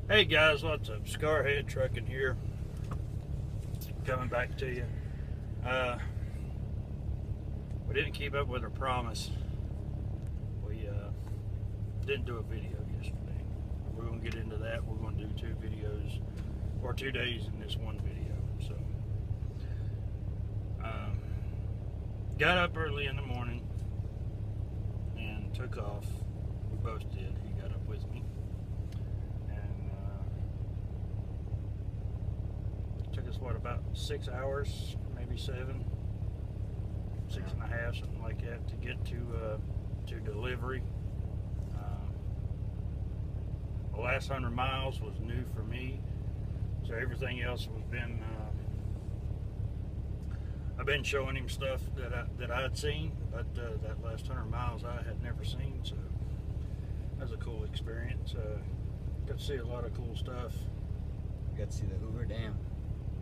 Hey guys, what's up? Scarhead Trucking here. Coming back to you. We didn't keep up with our promise. We didn't do a video yesterday. We're going to get into that. We're going to do 2 videos, or 2 days in this one video. So, got up early in the morning and took off. We both did. He got up with me. Took us what, about 6 hours, maybe 7, 6.5, something like that, to get to delivery. The last 100 miles was new for me, so everything else was been. I've been showing him stuff that I had seen, but that last 100 miles I had never seen, so that was a cool experience. Got to see a lot of cool stuff. You got to see the Hoover Dam.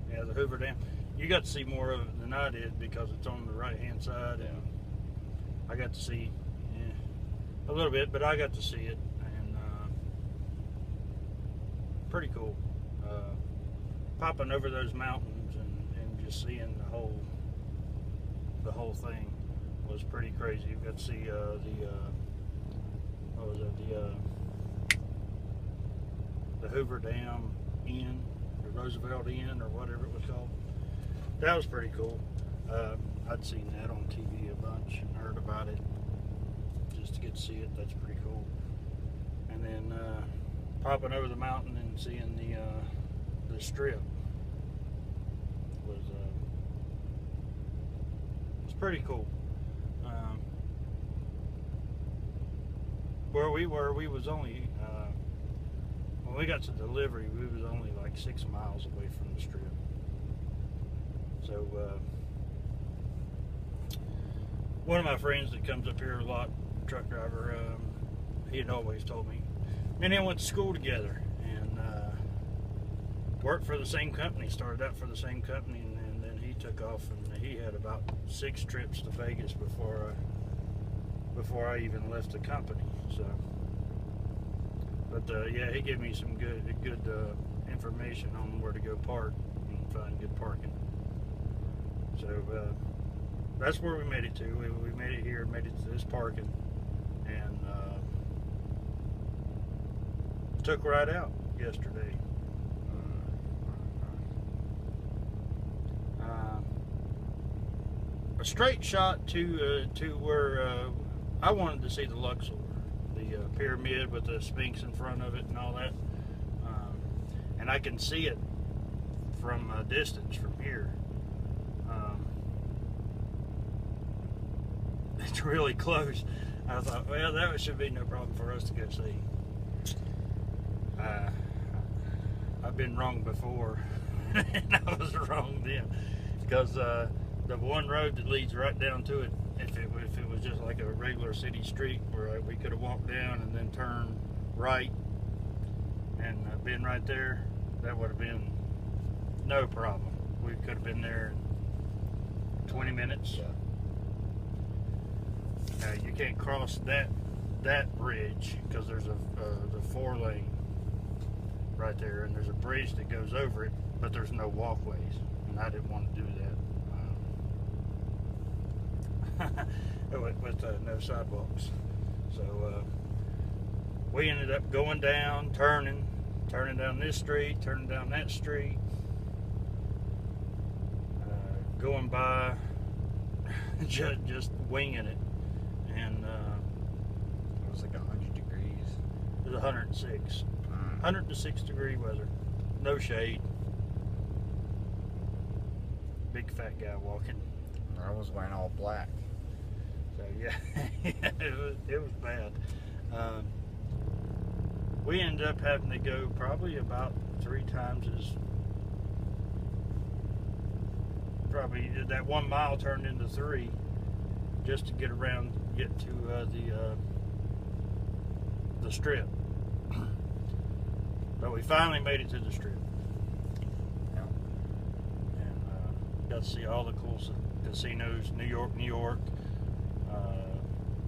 Yeah, the Hoover Dam. You got to see more of it than I did because it's on the right-hand side, and I got to see a little bit, but I got to see it, and pretty cool. Popping over those mountains and just seeing the whole thing was pretty crazy. You got to see the Hoover Dam Inn. Roosevelt Inn or whatever it was called. That was pretty cool. I'd seen that on TV a bunch and heard about it. Just to get to see it, that's pretty cool. And then popping over the mountain and seeing the strip was pretty cool. Where we were, we was only when we got to delivery, we was only like 6 miles away from the strip. So one of my friends that comes up here a lot, truck driver, he had always told me, and they went to school together and worked for the same company, started out for the same company, and then he took off, and he had about 6 trips to Vegas before I even left the company. So, but yeah, he gave me some good information on where to go park and find good parking. So that's where we made it to. We made it here, made it to this parking, and took right out yesterday. A straight shot to where I wanted to see the Luxor, the pyramid with the Sphinx in front of it and all that, and I can see it from a distance from here. It's really close. I thought, well, that should be no problem for us to go see. I've been wrong before, and I was wrong then, because the one road that leads right down to it, if it was just like a regular city street where we could have walked down and then turned right and been right there, that would have been no problem. We could have been there in 20 minutes. Yeah. You can't cross that bridge because there's the 4-lane right there, and there's a bridge that goes over it, but there's no walkways, and I didn't want to do that. with no sidewalks. So we ended up going down, turning down this street, turning down that street, going by, just winging it, and it was like 100 degrees. It was 106, 106 degree weather, no shade, big fat guy walking. I was wearing all black. So yeah, it was bad. We ended up having to go probably about 3 times as, probably that 1 mile turned into 3 just to get around, get to the strip. But we finally made it to the strip. Yeah. And got to see all the cool casinos, New York,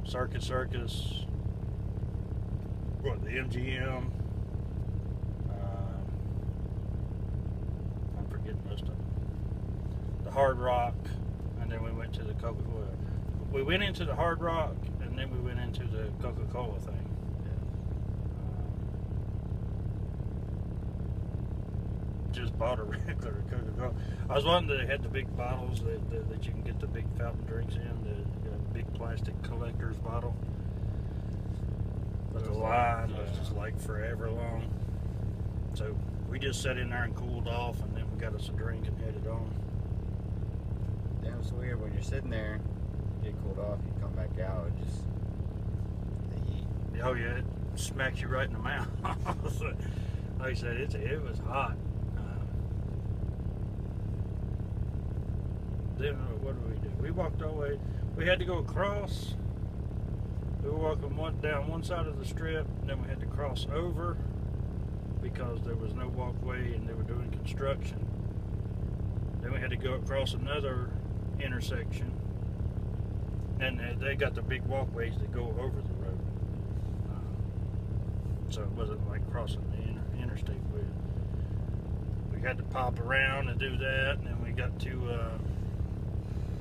Circus, what, the MGM, Hard Rock, and then we went to the Coca-Cola. We went into the Hard Rock, and then we went into the Coca-Cola thing. Just bought a regular Coca-Cola. I was wondering they had the big bottles that you can get the big fountain drinks in, the big plastic collector's bottle. But the line was just like forever long. So we just sat in there and cooled off, and then we got us a drink and headed on. Yeah, it's weird when you're sitting there, get cooled off, you come back out, it just the heat. Oh yeah, it smacks you right in the mouth. Like I said, it was hot. Then what did? We walked all the way. We had to go across. We were walking down one side of the strip, and then we had to cross over because there was no walkway and they were doing construction. Then we had to go across another intersection, and they got the big walkways that go over the road. So it wasn't like crossing the interstate. We had to pop around and do that, and then we got to.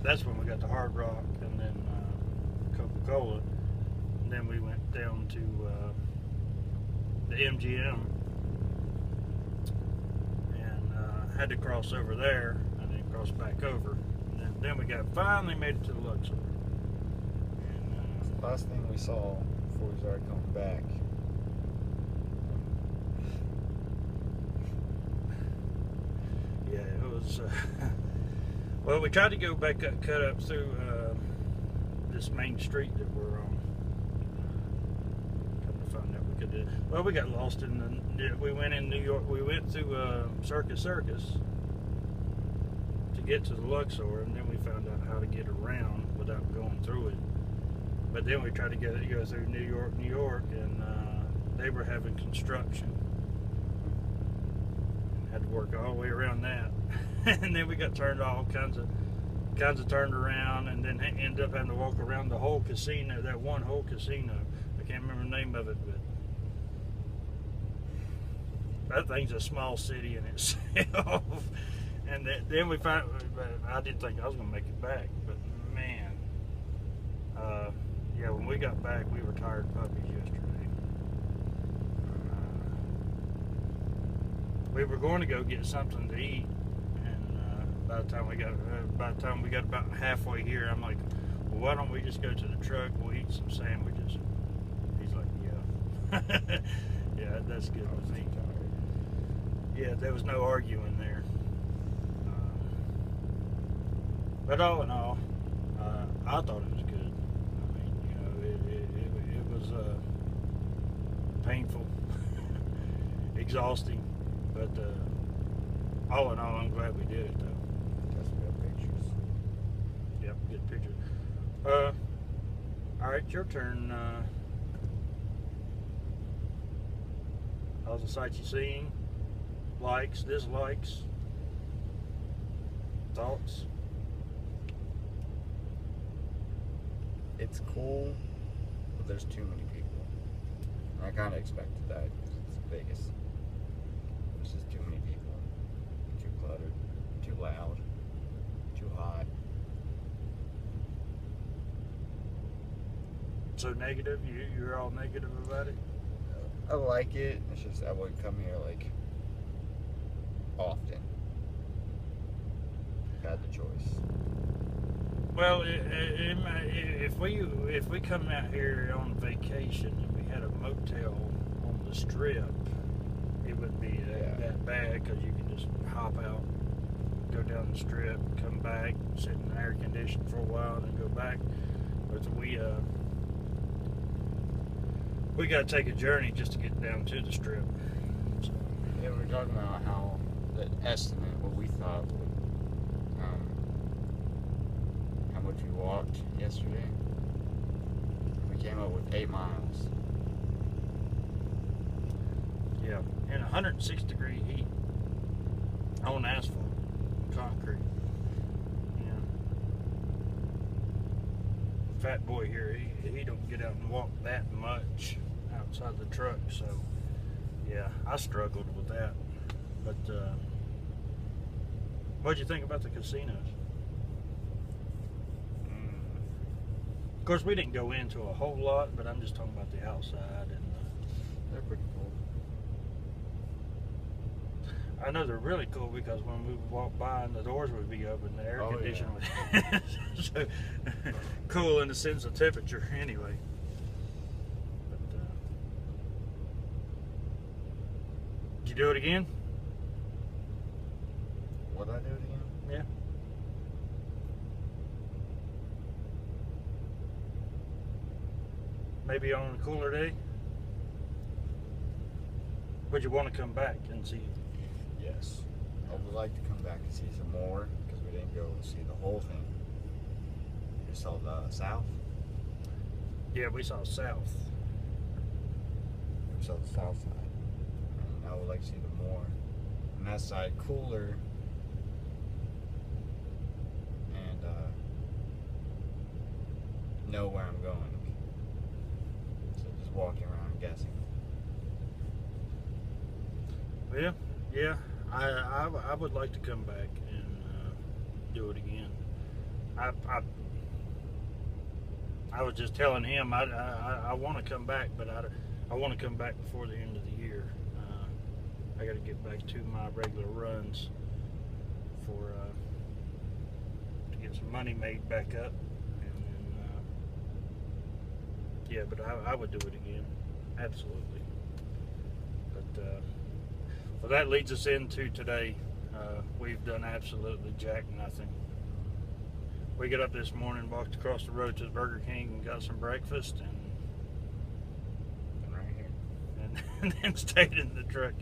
That's when we got to Hard Rock, and then Coca-Cola, and then we went down to the MGM, and had to cross over there, and then cross back over, and then we finally made it to the Luxor. And the last thing we saw before we started coming back. Yeah, it was. Well, we tried to go back up, cut up through this main street that we're on. Come to find out we could do. Well, we got lost in the. We went in New York. We went through Circus to get to the Luxor, and then we found out how to get around without going through it. But then we tried to go through New York, and they were having construction. Had to work all the way around that. And then we got turned all kinds of turned around, and then ended up having to walk around the whole casino, that one whole casino. I can't remember the name of it, but that thing's a small city in itself. And then we found, I didn't think I was going to make it back, but man, yeah, when we got back, we were tired puppies yesterday. We were going to go get something to eat. By the time we got about halfway here, I'm like, well, why don't we just go to the truck? We'll eat some sandwiches. He's like, yeah. Yeah, that's good with me. Yeah, there was no arguing there. But all in all, I thought it was good. I mean, it was painful, exhausting, but all in all, I'm glad we did it, though. Pictures. Yep, good pictures. All right, your turn. How's the sights you seen? Likes, dislikes, thoughts? It's cool, but there's too many people. I kind of expected that because it's Vegas. There's just too many people. Too cluttered, too loud. Too hot. So negative? You're all negative about it? I like it. It's just I wouldn't come here like often. Had the choice. Well, if we come out here on vacation and we had a motel on the strip, it wouldn't be that bad because you can just hop out, go down the strip, come back, sit in the air conditioning for a while, and then go back. But we got to take a journey just to get down to the strip. So. Yeah, we were talking about how the estimate, what we thought would, how much we walked yesterday. We came up with 8 miles. Yeah, in 106-degree heat on asphalt, concrete. Yeah. Fat boy here, he don't get out and walk that much outside the truck, so yeah, I struggled with that. But what'd you think about the casinos? course, we didn't go into a whole lot, but I'm just talking about the outside. And They're pretty cool. I know they're really cool because when we would walk by and the doors would be open, the air conditioning would so cool in the sense of temperature anyway. But, did you do it again? Would I do it again? Yeah. Maybe on a cooler day? Would you want to come back and see? Yes. I would like to come back and see some more because we didn't go and see the whole thing. You saw the south? Yeah, we saw south. We saw the south side. And I would like to see the more. On that side, cooler. And know where I'm going. So just walking around guessing. Yeah, yeah. I would like to come back and do it again. I was just telling him I want to come back, but I want to come back before the end of the year. I got to get back to my regular runs for to get some money made back up, and then yeah. But I would do it again, absolutely. But well, that leads us into today. We've done absolutely jack nothing. We got up this morning, walked across the road to the Burger King and got some breakfast, and right here. and then stayed in the truck.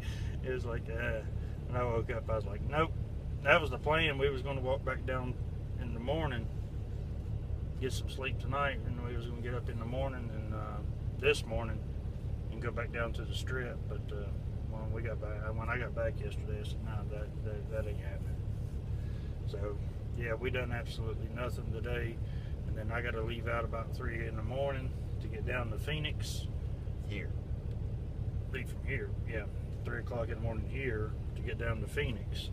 It was like, when I woke up, I was like, nope. That was the plan. We was going to walk back down in the morning, get some sleep tonight, and we was going to get up in the morning and this morning and go back down to the strip. But when I got back yesterday, I said, no, that ain't happening. So yeah, we done absolutely nothing today, and then I got to leave out about 3 in the morning to get down to Phoenix. Here. Leave from here, yeah, 3 o'clock in the morning here to get down to Phoenix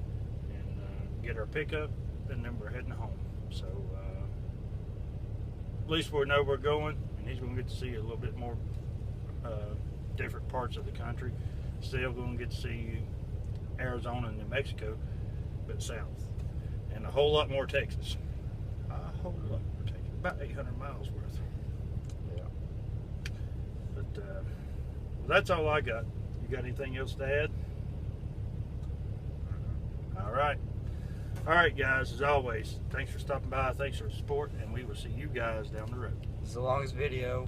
and get our pickup, and then we're heading home. So at least we know we're going, and he's going to get to see a little bit more different parts of the country. Still going to get to see Arizona and New Mexico, but south. And a whole lot more Texas. A whole lot more Texas. About 800 miles worth. Yeah. But that's all I got. You got anything else to add? All right. All right, guys, as always, thanks for stopping by. Thanks for the support, and we will see you guys down the road. It's the longest video.